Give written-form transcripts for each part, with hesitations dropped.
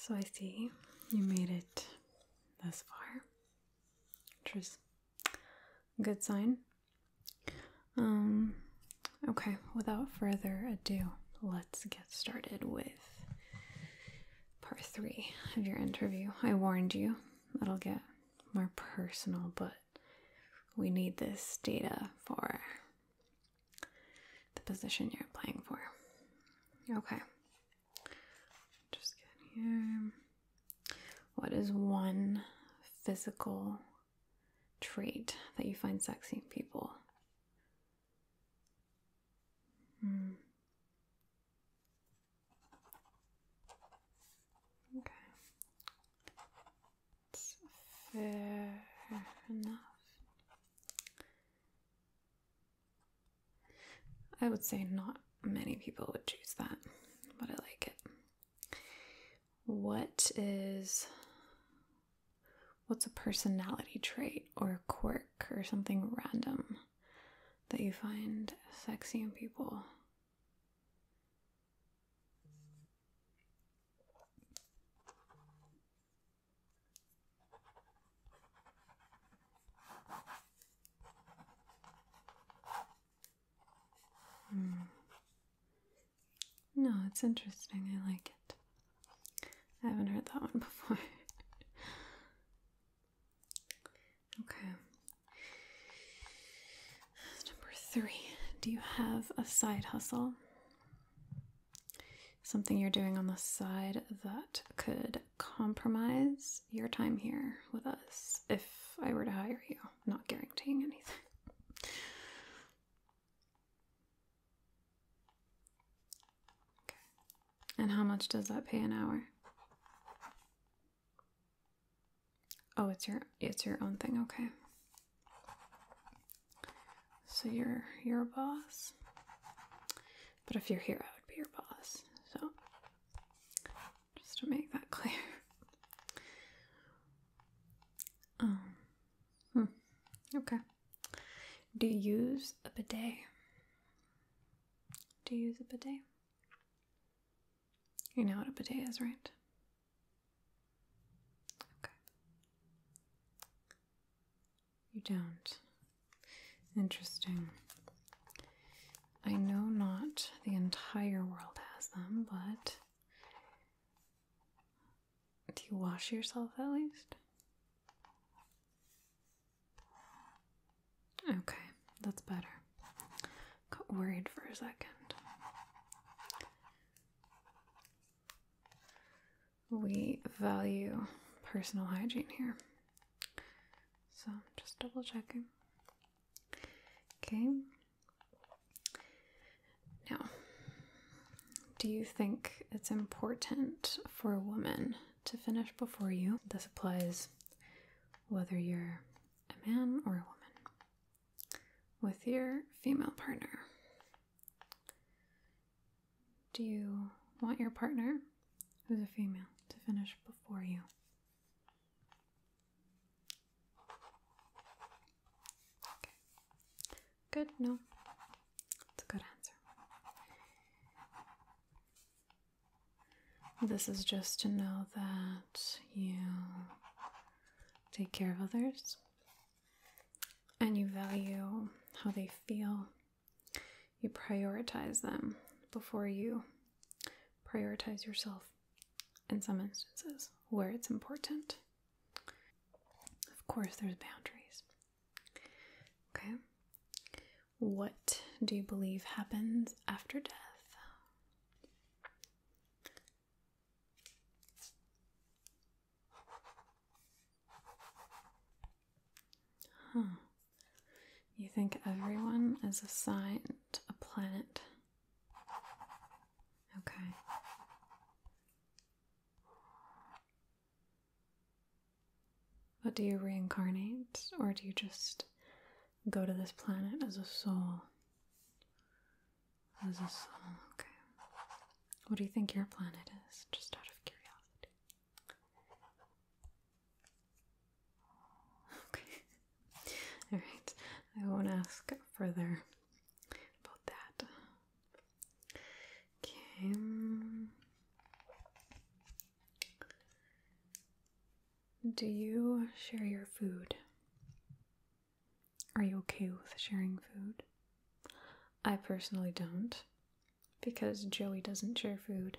So I see you made it this far, which is a good sign. Okay, without further ado, let's get started with part 3 of your interview. I warned you it'll get more personal, but we need this data for the position you're applying for. Okay. Just get here. What is one physical trait that you find sexy in people? Okay. It's fair enough. I would say not many people would choose that, but I like it. What's a personality trait or a quirk or something random that you find sexy in people? No, it's interesting. I like it. I haven't heard that one before. Okay. Number 3. Do you have a side hustle? Something you're doing on the side that could compromise your time here with us if I were to hire you? Not guaranteeing anything. Okay. And how much does that pay an hour? Oh, it's your own thing, okay. So you're a boss. But if you're here, I would be your boss. So just to make that clear. Okay. Do you use a bidet? Do you use a bidet? You know what a bidet is, right? Okay. You don't. Interesting. I know not the entire world has them, but do you wash yourself at least? Okay, that's better. Got worried for a second. We value personal hygiene here. So just double checking. Okay. Now, do you think it's important for a woman to finish before you? This applies whether you're a man or a woman. With your female partner. Do you want your partner, who's a female, to finish before you? Okay. Good, no. That's a good answer. This is just to know that you take care of others and you value how they feel. You prioritize them before you prioritize yourself in some instances where it's important. Of course, there's boundaries. Okay. What do you believe happens after death? You think everyone is assigned a planet? Okay. But do you reincarnate, or do you just go to this planet as a soul? As a soul, okay. What do you think your planet is, just out of curiosity? Okay. Alright. I won't ask further about that. Okay. Do you share your food? Are you okay with sharing food? I personally don't, because Joey doesn't share food.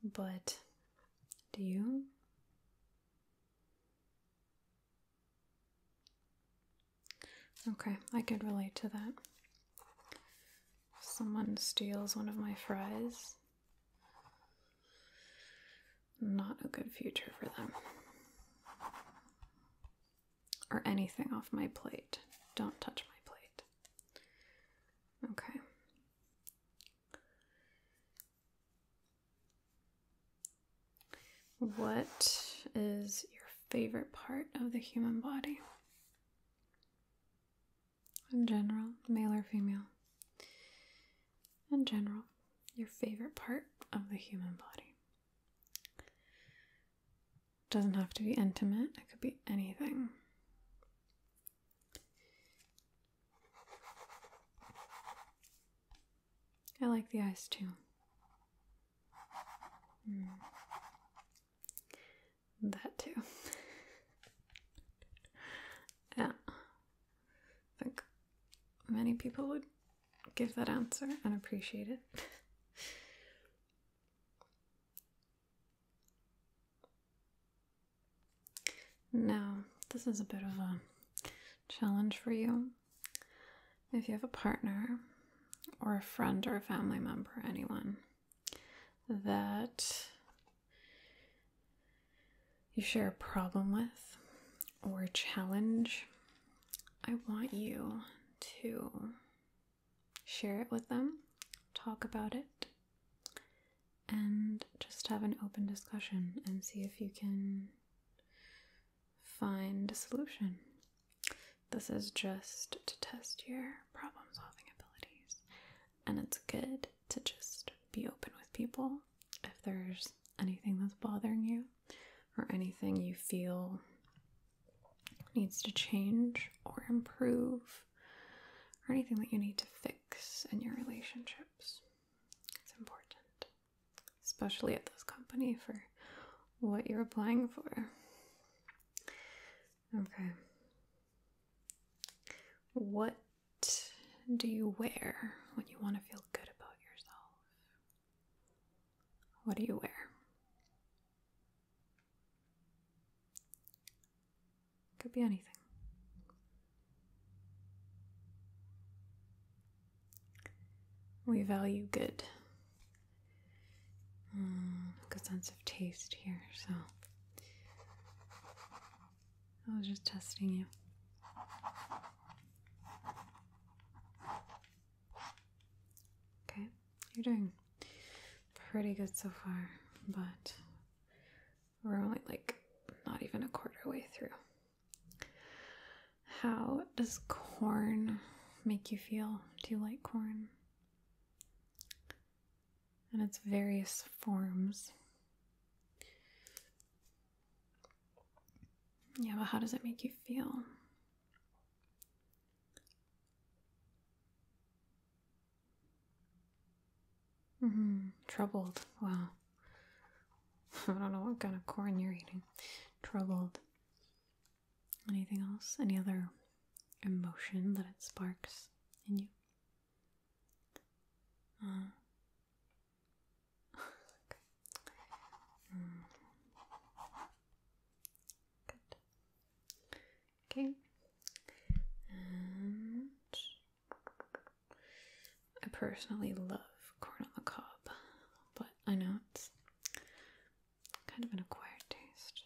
But do you? Okay, I could relate to that. If someone steals one of my fries, not a good future for them. Or anything off my plate. Don't touch my plate. Okay. What is your favorite part of the human body? In general, male or female? In general, your favorite part of the human body. Doesn't have to be intimate, it could be anything. I like the eyes too. That too. Yeah. I think many people would give that answer and appreciate it. Now, this is a bit of a challenge for you. If you have a partner or a friend or a family member, anyone that you share a problem with or a challenge, I want you to share it with them, talk about it, and just have an open discussion and see if you can find a solution. This is just to test your problem-solving abilities, and it's good to just be open with people if there's anything that's bothering you or anything you feel needs to change or improve or anything that you need to fix in your relationships. It's important, especially at this company, for what you're applying for. Okay. What do you wear when you want to feel good about yourself? What do you wear? Could be anything. We value good. Good sense of taste here, so I was just testing you. Okay, you're doing pretty good so far, but we're only not even a quarter way through. How does corn make you feel? Do you like corn? And its various forms. Yeah, but how does it make you feel? Troubled. Wow. I don't know what kind of corn you're eating. Troubled. Anything else? Any other emotion that it sparks in you? Good. Okay. And I personally love corn on the cob, but I know it's kind of an acquired taste.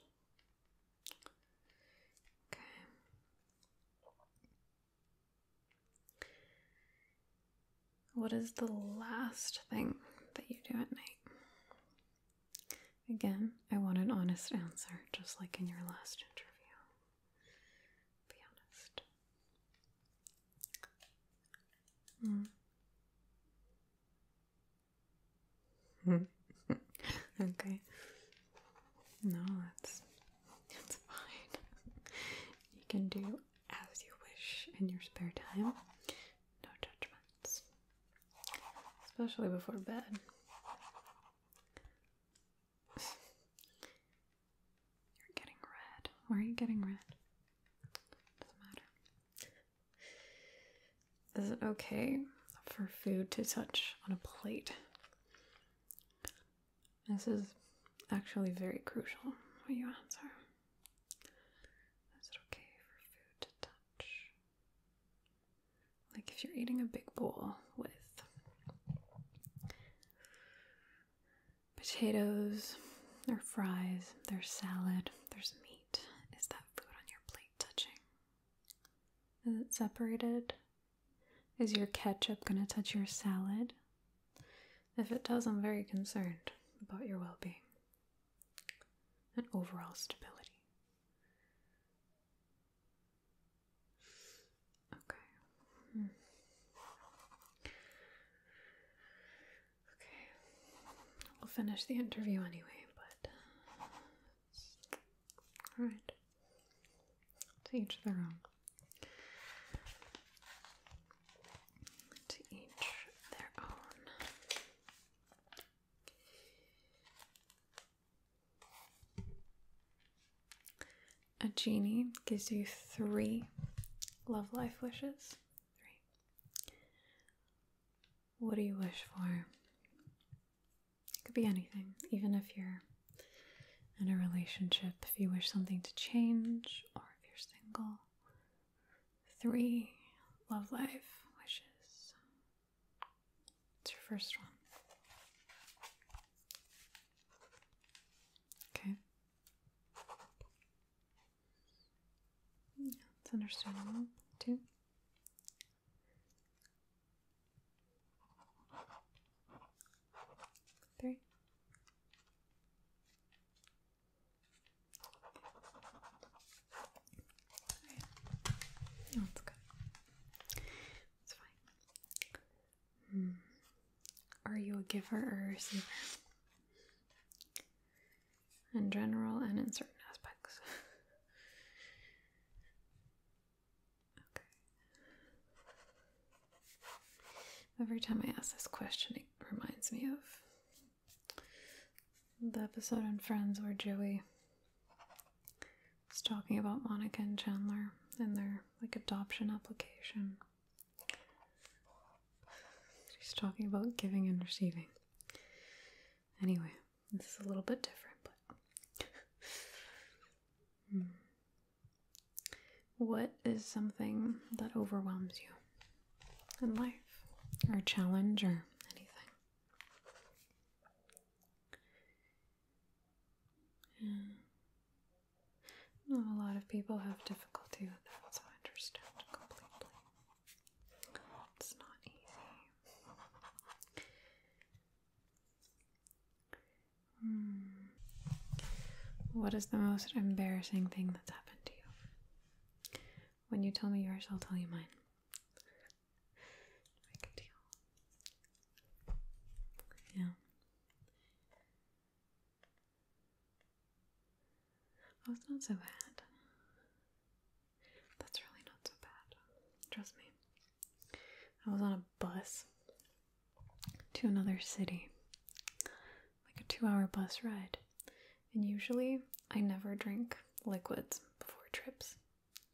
Okay. What is the last thing that you do at night? Again, I want an honest answer, just like in your last interview. Be honest. Okay. No, that's fine. You can do as you wish in your spare time. No judgments. Especially before bed. You're getting red. are you getting red? Doesn't matter. Is it okay for food to touch on a plate? This is actually very crucial what you answer. Is it okay for food to touch? Like if you're eating a big bowl with potatoes, or fries, there's salad, there's meat. Is that food on your plate touching? Is it separated? Is your ketchup gonna touch your salad? If it does, I'm very concerned about your well-being and overall stability. Okay. Okay. We'll finish the interview anyway, but alright. To each their own. To each their own. A genie gives you 3 love life wishes. 3. What do you wish for? It could be anything, even if you're in a relationship, if you wish something to change, or if you're single. 3 love life wishes. It's your first one. Okay. It's understandable. 2. 3. Oh, that's good. It's fine. Are you a giver or a receiver? In general and in certain aspects. Okay. Every time I ask this question, it reminds me of the episode on Friends where Joey was talking about Monica and Chandler and their adoption application. She's talking about giving and receiving. Anyway, this is a little bit different, but what is something that overwhelms you in life, or a challenge, or anything? Yeah. Not a lot of people have difficulty with that, so I understand completely. It's not easy. What is the most embarrassing thing that's happened to you? When you tell me yours, I'll tell you mine. Make a deal. Yeah. Oh, it's not so bad. That's really not so bad. Trust me. I was on a bus to another city. Like a 2-hour bus ride. And usually, I never drink liquids before trips.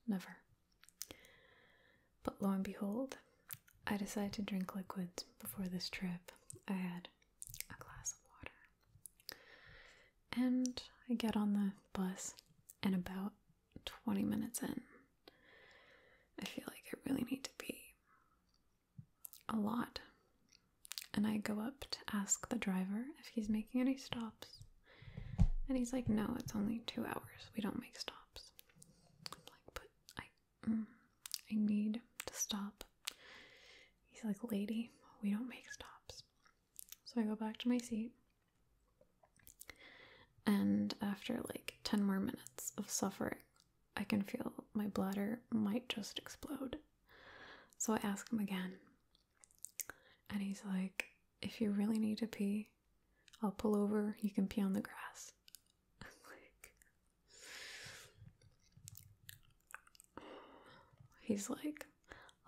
Never. But lo and behold, I decided to drink liquids before this trip. I had a glass of water. And I get on the bus, and about 20 minutes in, I feel like I really need to pee. A lot. And I go up to ask the driver if he's making any stops. And he's like, no, it's only 2 hours. We don't make stops. I'm like, but I need to stop. He's like, lady, we don't make stops. So I go back to my seat. And after 10 more minutes of suffering, I can feel my bladder might just explode. So I ask him again. And he's like, if you really need to pee, I'll pull over. You can pee on the grass. He's like,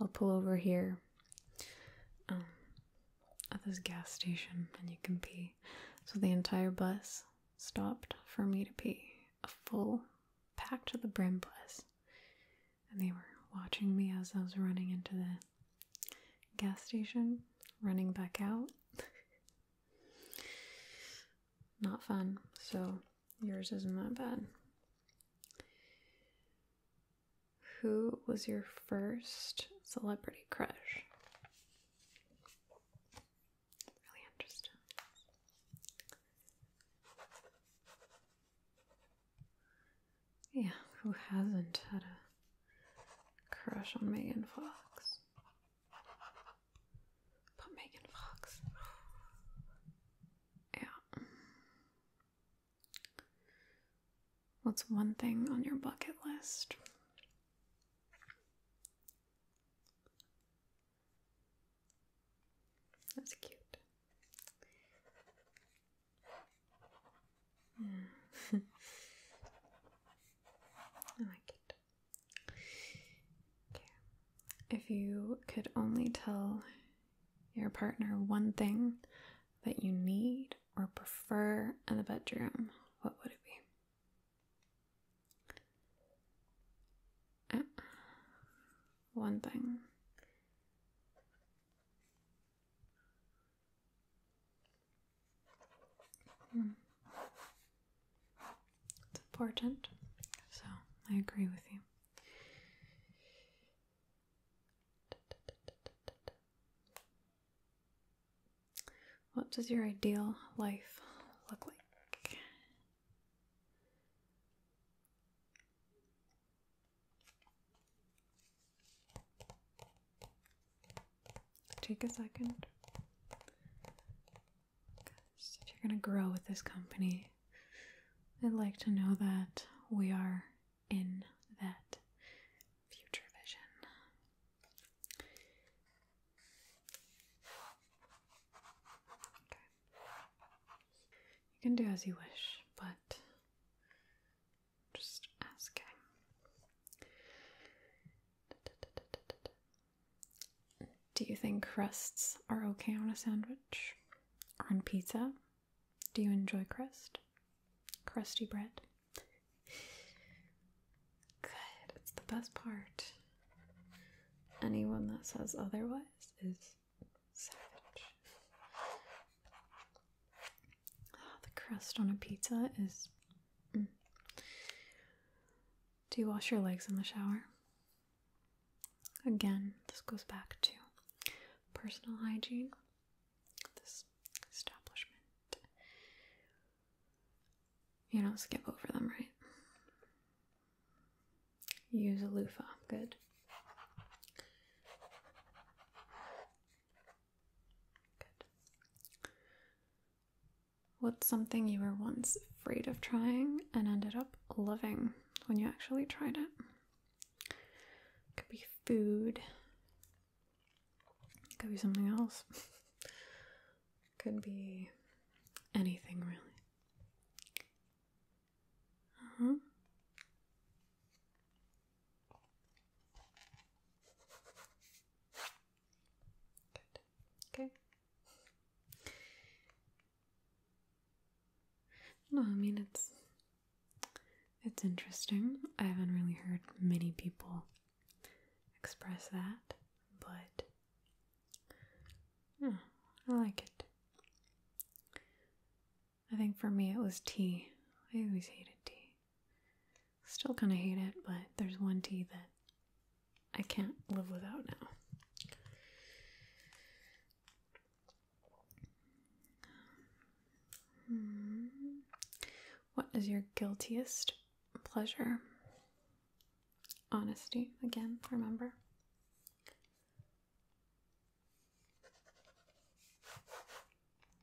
I'll pull over here at this gas station and you can pee. So the entire bus stopped for me to pee. A full packed to the brim plus. And they were watching me as I was running into the gas station, running back out. Not fun, so yours isn't that bad. Who was your first celebrity crush? Really interesting. Yeah, who hasn't had a crush on Megan Fox? But Megan Fox. Yeah. What's one thing on your bucket list? That's cute. Yeah. I like it. Okay. If you could only tell your partner one thing that you need or prefer in the bedroom, what would it be? One thing. It's important, so I agree with you. What does your ideal life look like? Take a second. If you're going to grow with this company, I'd like to know that we are in that future vision. Okay. You can do as you wish, but just asking. Do you think crusts are okay on a sandwich or on pizza? Do you enjoy crust? Crusty bread? Good, it's the best part. Anyone that says otherwise is savage. Oh, the crust on a pizza is... Do you wash your legs in the shower? Again, this goes back to personal hygiene. This establishment. You don't skip over them, right? Use a loofah. Good. Good. What's something you were once afraid of trying and ended up loving when you actually tried it? Could be food. Could be something else. Could be anything, really. Good. Okay. No, I mean it's interesting. I haven't really heard many people express that, but yeah, I like it. I think for me it was tea. I always hated tea. Still kind of hate it, but there's one tea that I can't live without now. What is your guiltiest pleasure? Honesty, again, remember.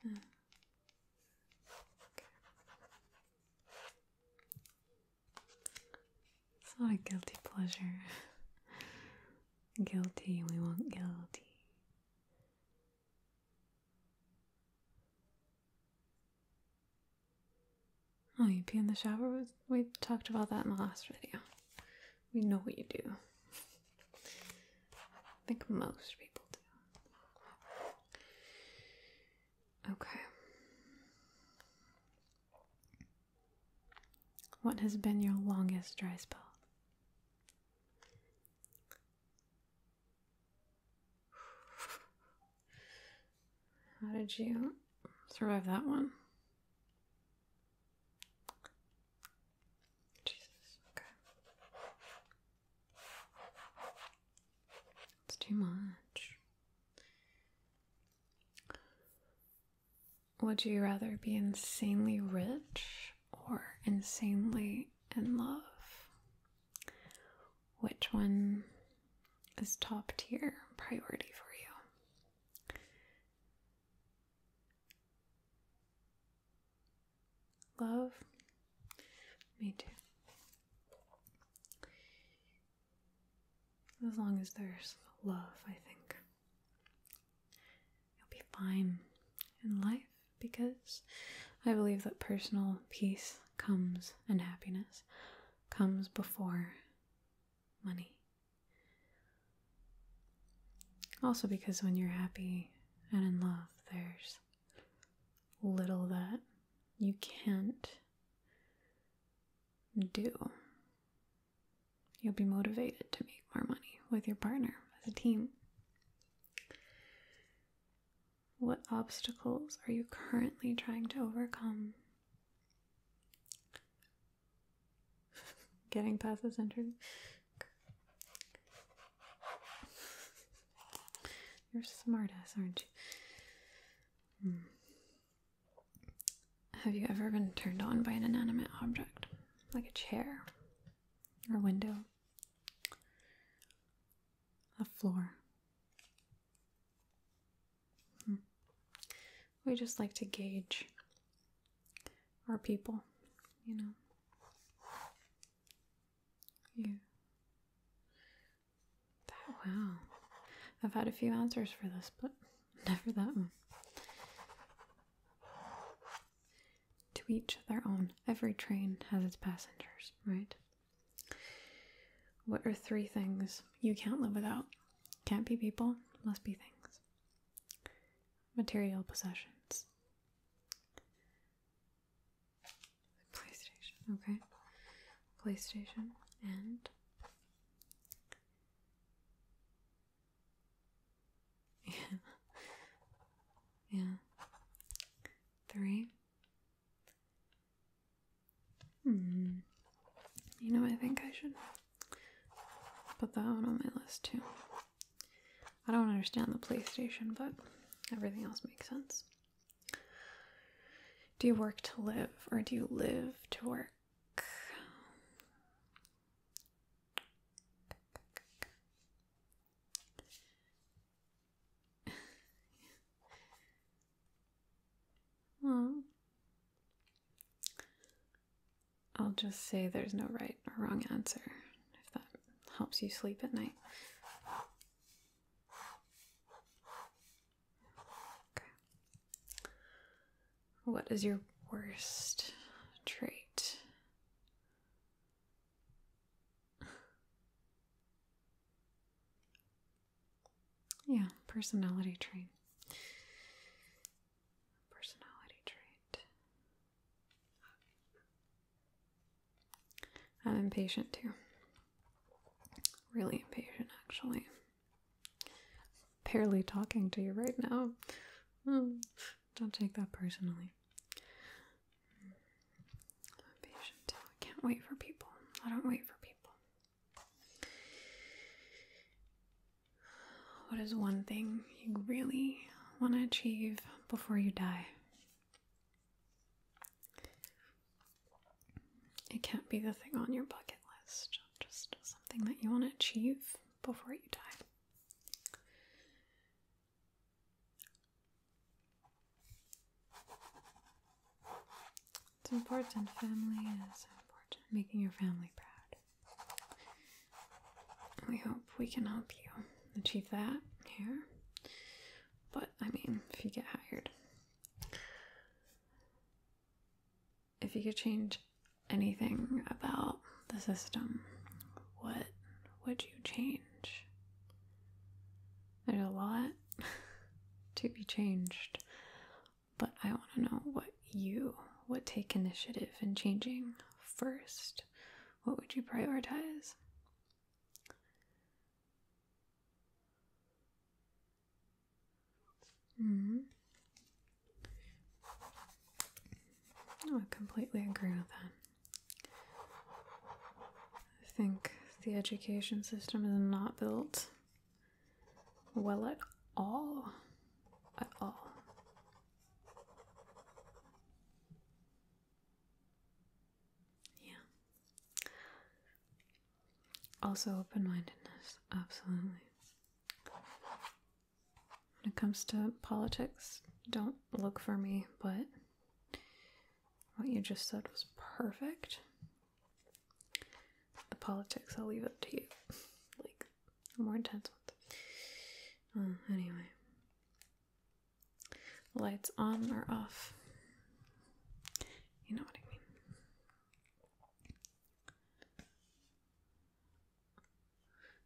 Okay. It's not a guilty pleasure. Guilty, we want guilty. Oh, you pee in the shower? We talked about that in the last video. We know what you do. I think most people do. Okay. What has been your longest dry spell? How did you survive that one? Jesus, okay. It's too much. Would you rather be insanely rich or insanely in love? Which one is top tier priority for you? Love? Me too. As long as there's love, I think you'll be fine in life, because I believe that personal peace comes and happiness comes before money. Also because when you're happy and in love, there's little that you can't do. You'll be motivated to make more money with your partner as a team. What obstacles are you currently trying to overcome? Getting past this interview. You're a smartass, aren't you? Have you ever been turned on by an inanimate object? Like a chair, or a window, a floor? We just like to gauge our people, you know. Wow. I've had a few answers for this, but never that one. To each their own. Every train has its passengers, right? What are 3 things you can't live without? Can't be people, must be things. Material possessions. PlayStation, okay. PlayStation and... Yeah. 3. You know, I think I should put that one on my list too. I don't understand the PlayStation, but everything else makes sense. Do you work to live, or do you live to work? Well, I'll just say there's no right or wrong answer, if that helps you sleep at night. Okay. What is your worst trait? Yeah, personality trait. I'm impatient too. Really impatient, actually. Barely talking to you right now. Don't take that personally. I'm impatient too. I can't wait for people. I don't wait for people. What is one thing you really want to achieve before you die? It can't be the thing on your bucket list, just something that you want to achieve before you die. It's important. Family is important. Making your family proud. We hope we can help you achieve that here. But, I mean, if you get hired, if you could change anything about the system, what would you change? There's a lot to be changed, but I want to know what you would take initiative in changing first, what would you prioritize? I completely agree with that. I think the education system is not built well at all. At all. Yeah. Also open-mindedness, absolutely. When it comes to politics, don't look for me, but what you just said was perfect. The politics, I'll leave it to you. Like, more intense ones. Anyway. Lights on or off? You know what I mean.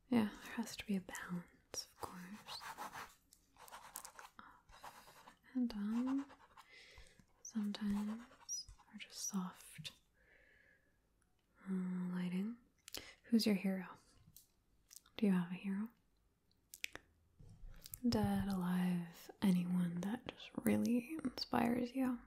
Yeah, there has to be a balance, of course. Off and on. Sometimes. Or just soft lighting. Who's your hero? Do you have a hero? Dead, alive, anyone that just really inspires you?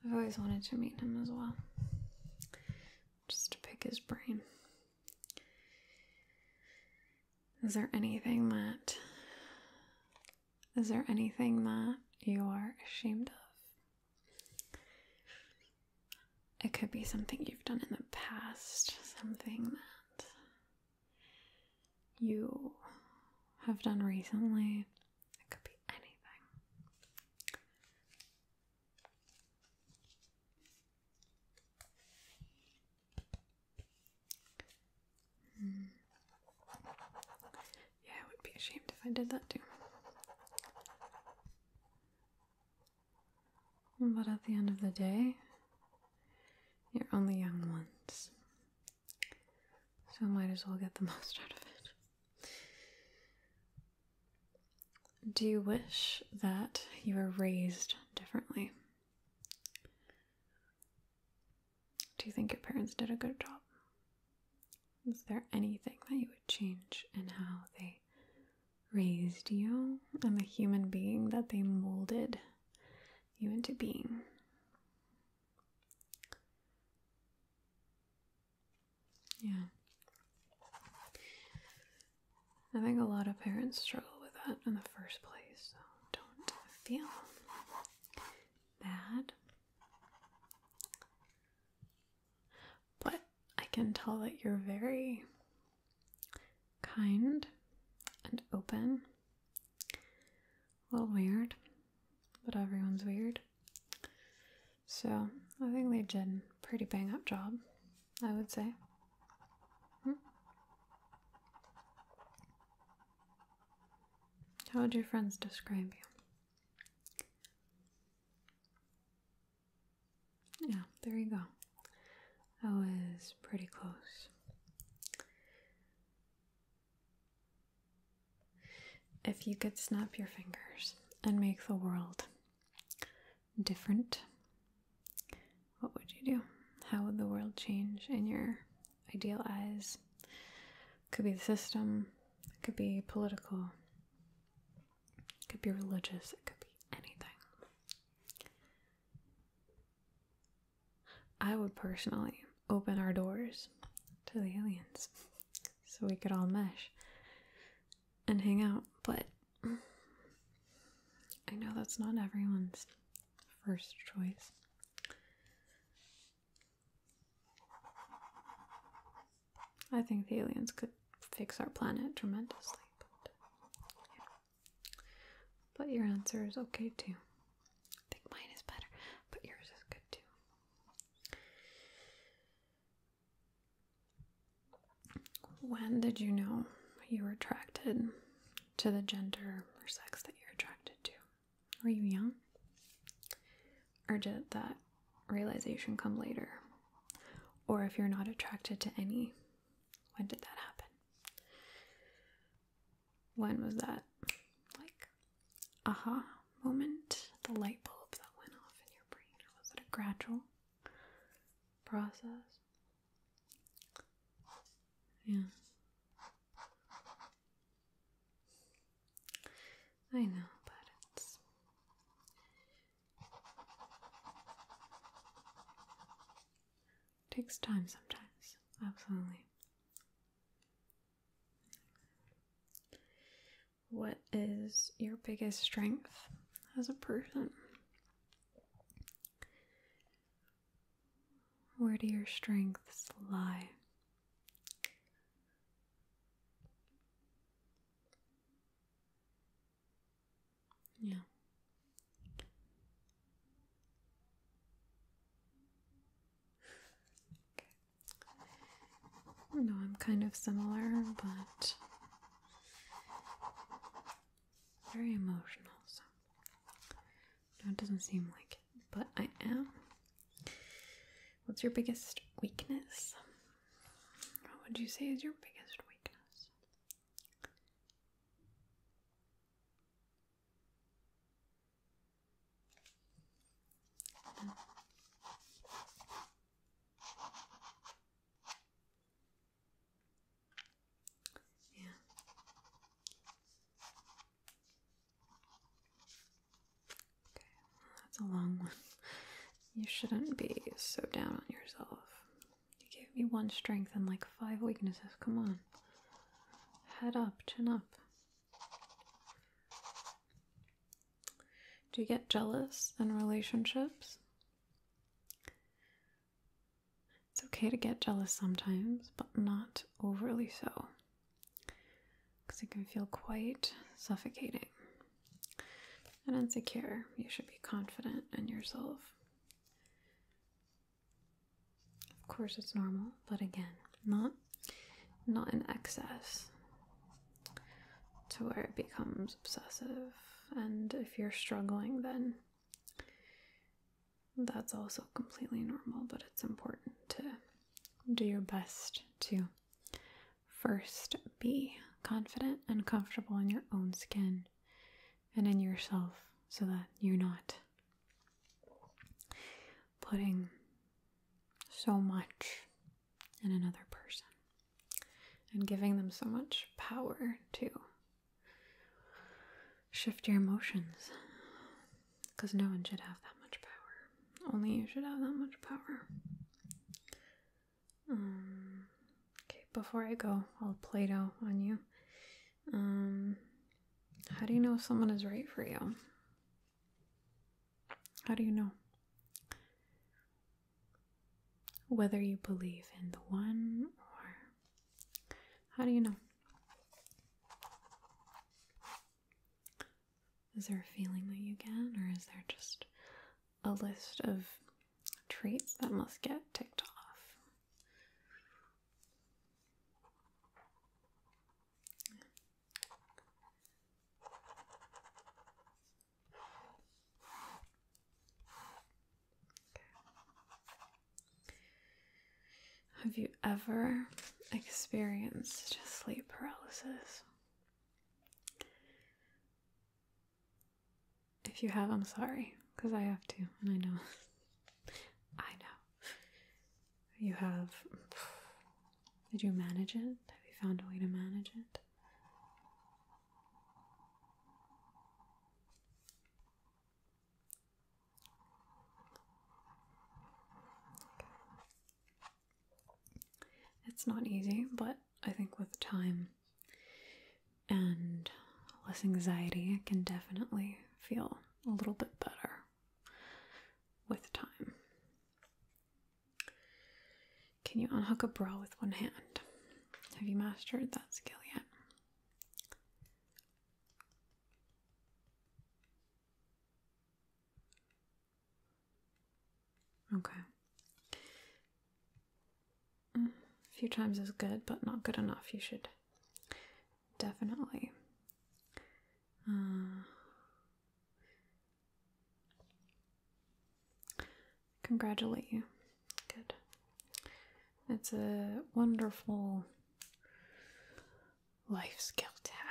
I've always wanted to meet him as well. Just to pick his brain. Is there anything that you are ashamed of? It could be something you've done in the past, something that you have done recently. It could be anything. Yeah, I would be ashamed if I did that too. But at the end of the day, you're only young once. So might as well get the most out of it. Do you wish that you were raised differently? Do you think your parents did a good job? Is there anything that you would change in how they raised you and the human being that they molded you into being? Yeah. I think a lot of parents struggle with that in the first place, so don't feel bad. But I can tell that you're very kind and open. A little weird, but everyone's weird. So I think they did a pretty bang up job, I would say. How would your friends describe you? Yeah, there you go. I was pretty close. If you could snap your fingers and make the world different, what would you do? How would the world change in your ideal eyes? It could be the system, it could be political, it could be religious, it could be anything. I would personally open our doors to the aliens so we could all mesh and hang out, but I know that's not everyone's first choice. I think the aliens could fix our planet tremendously, but yeah. But your answer is okay too. I think mine is better, but yours is good too. When did you know you were attracted to the gender or sex that you're attracted to? Were you young? Or did that realization come later Or if you're not attracted to any, when did that happen? When was that, like, aha moment, the light bulb that went off in your brain? Or was it a gradual process? Yeah. I know, but it takes time sometimes. Absolutely. What is your biggest strength as a person? Where do your strengths lie? Yeah. No, I'm kind of similar, but very emotional, so no, it doesn't seem like it, but I am. What's your biggest weakness? What would you say is your biggest weakness? Yeah. Okay, that's a long one. You shouldn't be so down on yourself. You gave me one strength and like 5 weaknesses. Come on. Head up, chin up. Do you get jealous in relationships? It's okay to get jealous sometimes, but not overly so, because it can feel quite suffocating and insecure. You should be confident in yourself. Of course, it's normal, but again, not in excess to where it becomes obsessive. And if you're struggling, then that's also completely normal, but it's important to do your best to first be confident and comfortable in your own skin and in yourself, so that you're not putting so much in another person and giving them so much power to shift your emotions, because no one should have that much power. Only you should have that much power. Okay, before I go, I'll Play-Doh on you. How do you know if someone is right for you? How do you know? Whether you believe in the one, or how do you know? Is there a feeling that you get, or is there just a list of traits that must get ticked off? Have you ever experienced sleep paralysis? If you have, I'm sorry, because I have to, and I know. I know. You have. Did you manage it? Have you found a way to manage it? It's not easy, but I think with time and less anxiety, it can definitely feel a little bit better with time. Can you unhook a bra with one hand? Have you mastered that skill yet? Okay. A few times is good, but not good enough. You should definitely congratulate you. Good. It's a wonderful life skill to have.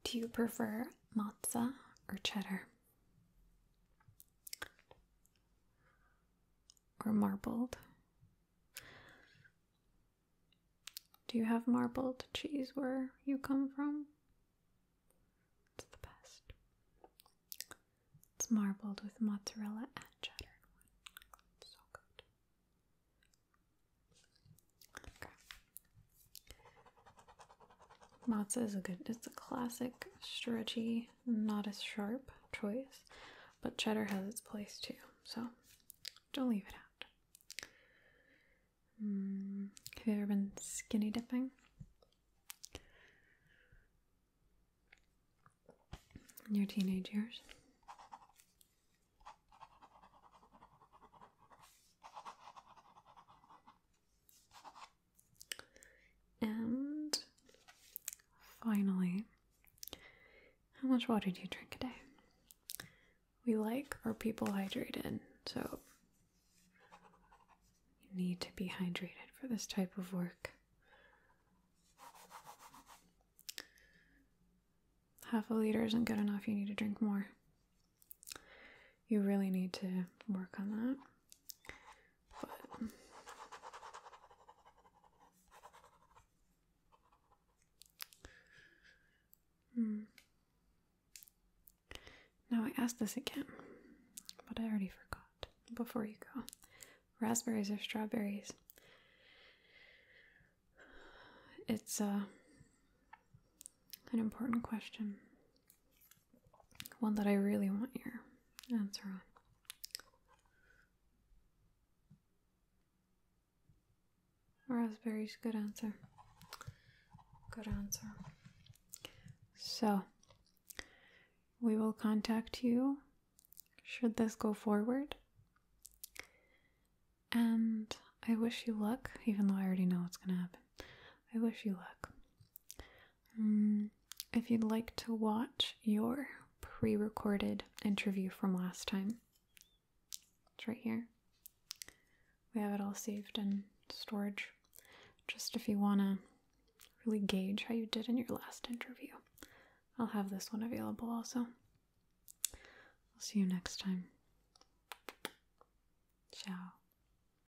Do you prefer matzo or cheddar? Or marbled? Do you have marbled cheese where you come from? It's the best. It's marbled with mozzarella and cheddar. It's so good. Okay. Matzo is it's a classic, stretchy, not as sharp choice, but cheddar has its place too, so don't leave it out. Have you ever been skinny dipping? In your teenage years? And finally, how much water do you drink a day? We like our people hydrated, so you need to be hydrated for this type of work. Half a liter isn't good enough, you need to drink more. You really need to work on that. But now I asked this again, but I already forgot. Before you go, raspberries or strawberries? It's an important question. One that I really want your answer on. Raspberries, good answer. Good answer. So, we will contact you should this go forward. And I wish you luck, even though I already know what's going to happen. I wish you luck. If you'd like to watch your pre-recorded interview from last time, it's right here. We have it all saved in storage. Just if you want to really gauge how you did in your last interview. I'll have this one available also. I'll see you next time. Ciao.